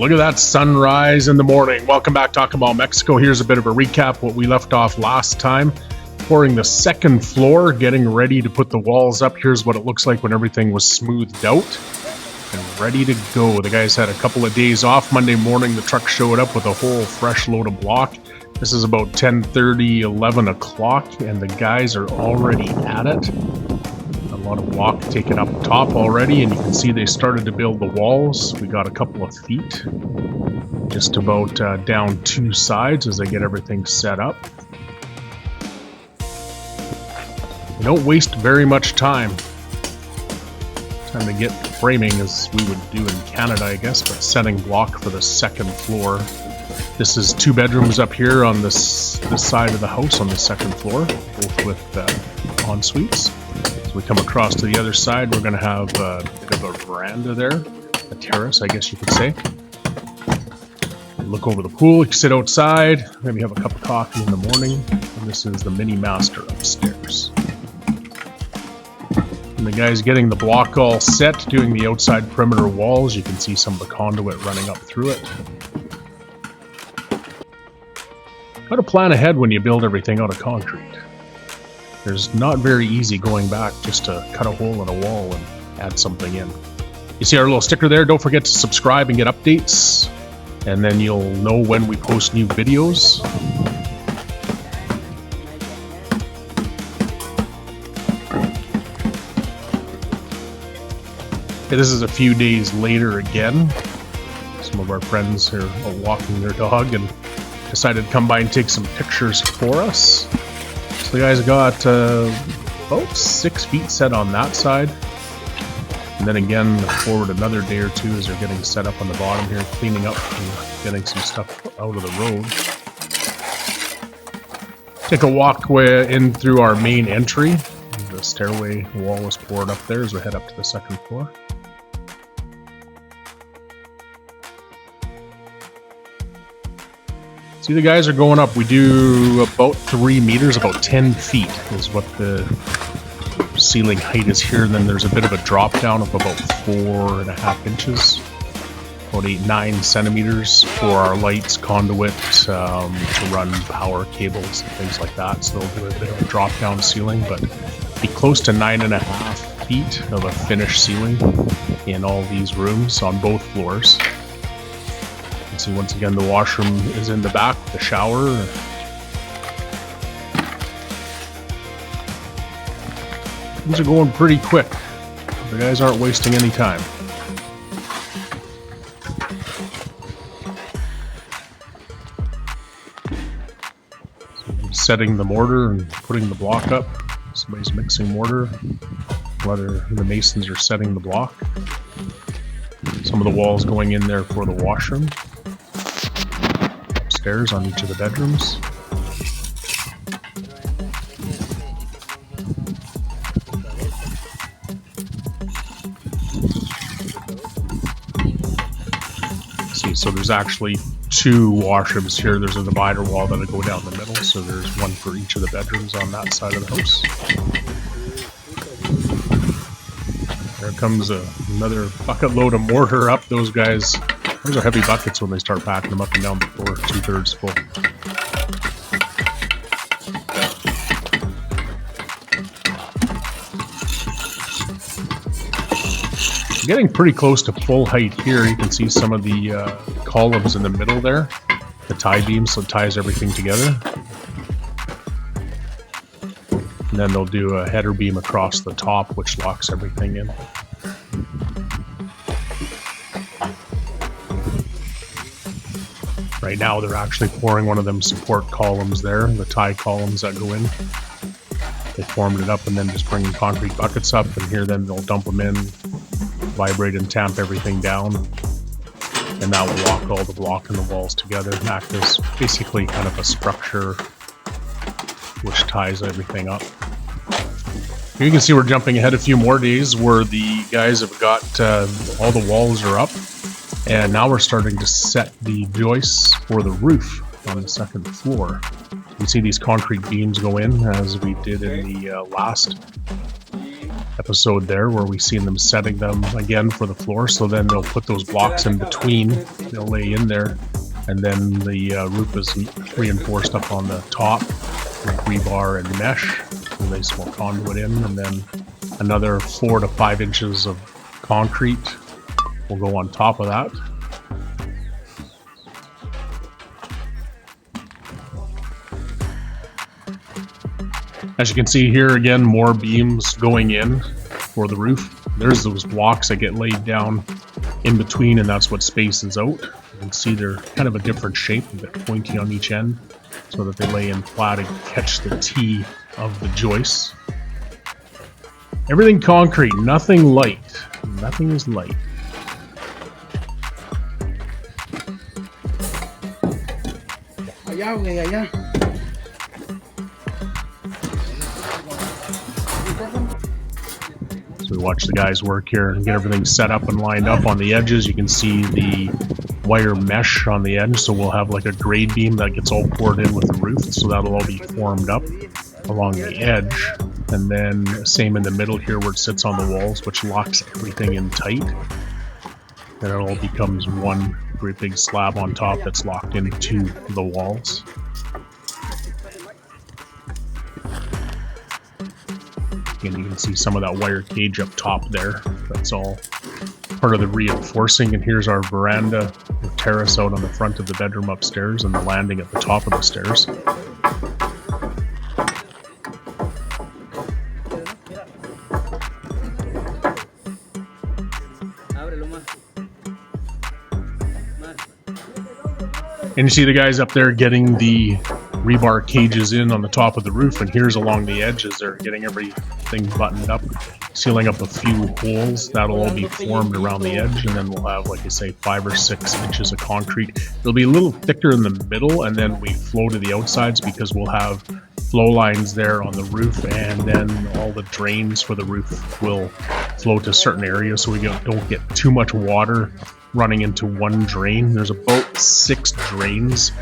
Look at that sunrise in the morning. Welcome back to Akumal, Mexico. Here's a bit of a recap what we left off last time. Pouring the second floor, getting ready to put the walls up. Here's what it looks like when everything was smoothed out and ready to go. The guys had a couple of days off. Monday morning, the truck showed up with a whole fresh load of block. This is about 10:30, 11 o'clock, and the guys are already at it. A lot of block taken up top already, and you can see they started to build the walls. We got a couple of feet, just about down two sides as they get everything set up. We don't waste very much time. Time to get framing as we would do in Canada, I guess, but setting block for the second floor. This is two bedrooms up here on this side of the house on the second floor, both with en-suites. As we come across to the other side, we're going to have a bit of a veranda there, a terrace, I guess you could say. Look over the pool, you can sit outside, maybe have a cup of coffee in the morning. And this is the mini master upstairs. And the guy's getting the block all set, doing the outside perimeter walls. You can see some of the conduit running up through it. Got to plan ahead when you build everything out of concrete. There's not very easy going back just to cut a hole in a wall and add something in. You see our little sticker there? Don't forget to subscribe and get updates, and then you'll know when we post new videos. Okay, this is a few days later again. Some of our friends are walking their dog and decided to come by and take some pictures for us. So the guys got about 6 feet set on that side. And then again, forward another day or two as they're getting set up on the bottom here, cleaning up and getting some stuff out of the road. Take a walk in through our main entry. The stairway wall was poured up there as we head up to the second floor. See, the guys are going up. We do about 3 meters, about 10 feet is what the ceiling height is here. And then there's a bit of a drop down of about 4.5 inches, about 8-9 centimeters for our lights, conduit, to run power cables and things like that. So they'll do a bit of a drop down ceiling, but be close to 9.5 feet of a finished ceiling in all these rooms on both floors. See, once again, the washroom is in the back, the shower. Things are going pretty quick. The guys aren't wasting any time. So setting the mortar and putting the block up. Somebody's mixing mortar. Whether the masons are setting the block. Some of the walls going in there for the washroom. Upstairs on each of the bedrooms. See, so there's actually 2 washrooms here. There's a divider wall that'll go down the middle, so there's one for each of the bedrooms on that side of the house. There comes another bucket load of mortar up. Those guys, those are heavy buckets when they start packing them up and down the floor, 2/3 full. Getting pretty close to full height here. You can see some of the columns in the middle there, the tie beam, so it ties everything together. And then they'll do a header beam across the top, which locks everything in. Right now, they're actually pouring one of them support columns there, the tie columns that go in. They formed it up and then just bringing concrete buckets up, and here then they'll dump them in, vibrate and tamp everything down, and that will lock all the block and the walls together and act as basically kind of a structure which ties everything up. You can see we're jumping ahead a few more days where the guys have got all the walls are up. And now we're starting to set the joists for the roof on the second floor. You can see these concrete beams go in as we did in the last episode there where we seen them setting them again for the floor. So then they'll put those blocks in between, they'll lay in there, and then the roof is reinforced up on the top with rebar and mesh, and they small conduit in, and then another 4 to 5 inches of concrete will go on top of that. As you can see here, again, more beams going in for the roof. There's those blocks that get laid down in between, and that's what spaces out. You can see they're kind of a different shape, a bit pointy on each end, so that they lay in flat and catch the T of the joists. Everything concrete, nothing light. Nothing is light. Allá, güey, allá. So we watch the guys work here and get everything set up and lined up on the edges. You can see the wire mesh on the edge, so we'll have like a grade beam that gets all poured in with the roof, so that'll all be formed up along the edge. And then same in the middle here where it sits on the walls, which locks everything in tight. Then it all becomes one great big slab on top that's locked into the walls. And you can see some of that wire cage up top there. That's all part of the reinforcing. And here's our veranda with terrace out on the front of the bedroom upstairs and the landing at the top of the stairs. And you see the guys up there getting the rebar cages in on the top of the roof, and here's along the edges they're getting everything buttoned up, sealing up a few holes. That'll all be formed around the edge, and then we'll have, like I say, 5 or 6 inches of concrete. It'll be a little thicker in the middle, and then we flow to the outsides because we'll have flow lines there on the roof, and then all the drains for the roof will flow to certain areas so we don't get too much water running into one drain. There's about 6 drains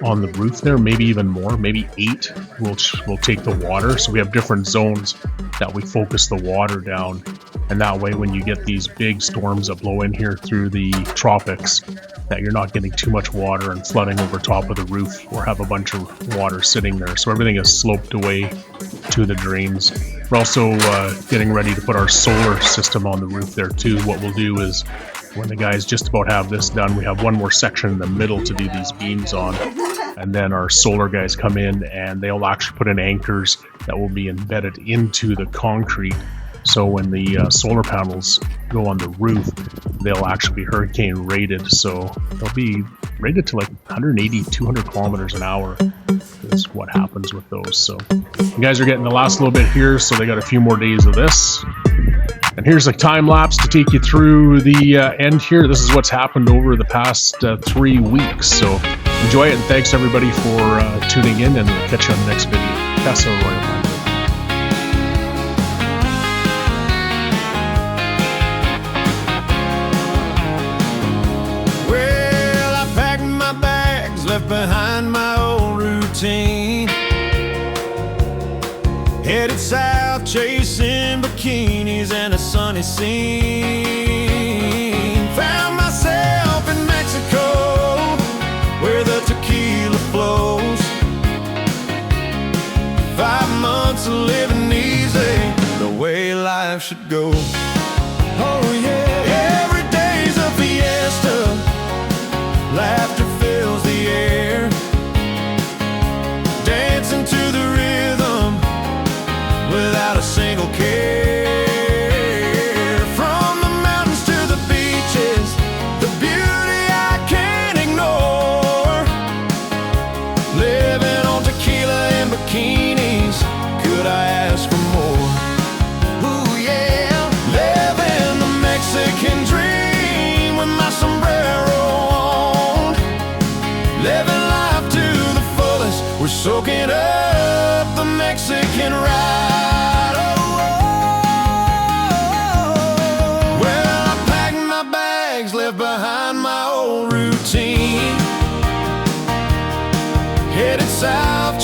on the roof there, maybe even more, maybe 8 will take the water. So we have different zones that we focus the water down, and that way when you get these big storms that blow in here through the tropics, that you're not getting too much water and flooding over top of the roof or have a bunch of water sitting there. So everything is sloped away to the drains. We're also getting ready to put our solar system on the roof there too. What we'll do is, when the guys just about have this done, we have one more section in the middle to do these beams on, and then our solar guys come in and they'll actually put in anchors that will be embedded into the concrete. So when the solar panels go on the roof, they'll actually be hurricane rated. So they'll be rated to like 180, 200 kilometers an hour is what happens with those. So you guys are getting the last little bit here, so they got a few more days of this. And here's a time lapse to take you through the end here. This is what's happened over the past 3 weeks. So enjoy it, and thanks everybody for tuning in, and we'll catch you on the next video. Casa Arroyo Blanco. Well, I packed my bags, left behind my old routine, headed south chasing bikinis and a sunny scene. Found myself in Mexico where the tequila flows. 5 months of living easy, the way life should go. Oh yeah, every day's a fiesta, laughter fills the air, dancing to the rhythm without a single care. From the mountains to the beaches, the beauty I can't ignore. Living on tequila and bikinis, could I ask for more? Ooh yeah, living the Mexican dream with my sombrero on. Living life to the fullest, we're soaking up the Mexican ride. Left behind my old routine, headed south.